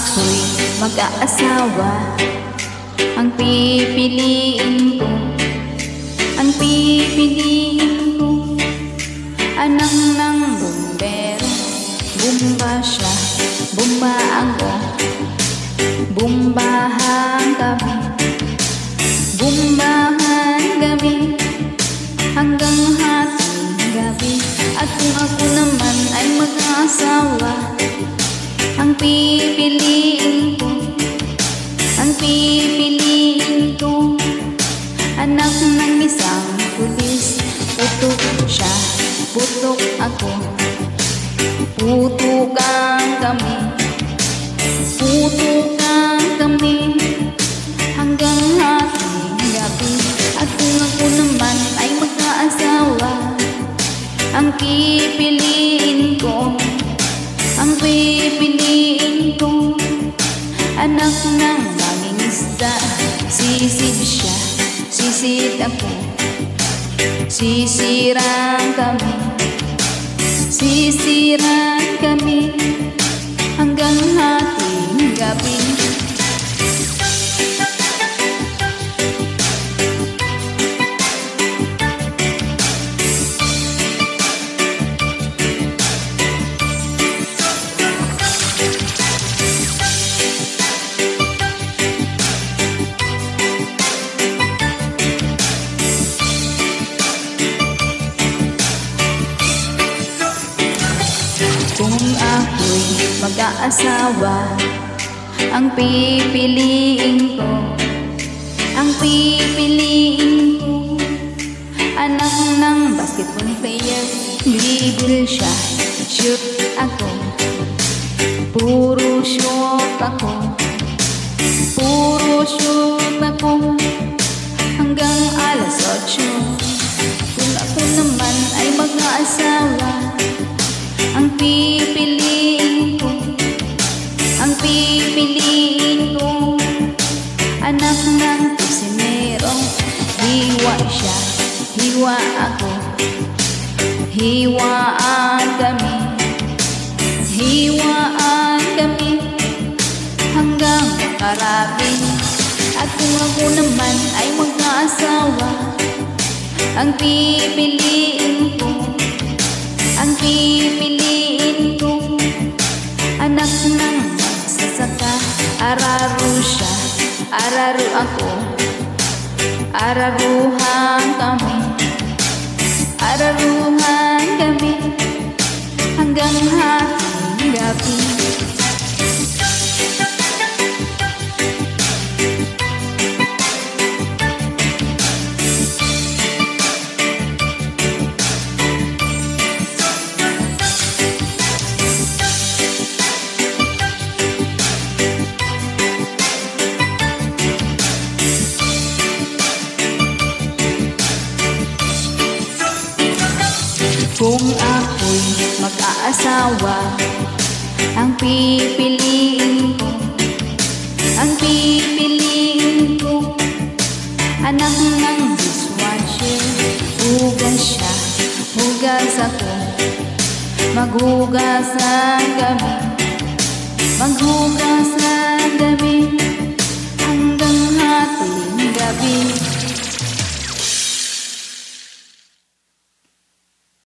ako'y mag-aasawa, ang pipiliin ko, ang pipiliin ko, anak ng bumbero. Bumba siya, bumba ako, bumbahan kami, bumbahan kami hanggang hating gabi. At kung ako naman ay mag-aasawa, ang pipiliin ko, ang pipiliin ko, anak ng isang pulis. Putok siya, putok ako, putukan kami, putukan kami hanggang hating gabi. At kung ako naman ay mag-aasawa, ang pipiliin ko, ang pipiliin ko, anak ng mangingisda. Sisid siya, sisid ako, sisiran kami, sisiran kami hanggang hating gabi. Kung ako'y mag-aasawa, ang pipiliin ko, ang pipiliin ko, anak ng basketball player. Dribble siya, shoot ako, puro shoot ako, puro shoot ako hanggang alas 8. Kung ako naman ay mag-aasawa, ang pipiliin ko, ang pipiliin ko, anak ng kusinero. Hiwa siya, hiwa ako, hiwaan kami, hiwaan kami hanggang makarami. At kung ako naman ay mag-aasawa, ang pipiliin ko, ang pipiliin ko, anak ng magsasaka. Araro siya, araro ako, araruhan kami, araruhan kami hanggang hating gabi. Kung ako'y mag-aasawa, ang pipiliin ko, ang pipiliin ko, anak ng dishwasher. Hugas siya, hugas ako, maghugasan kami, maghugasan kami hanggang hating gabi.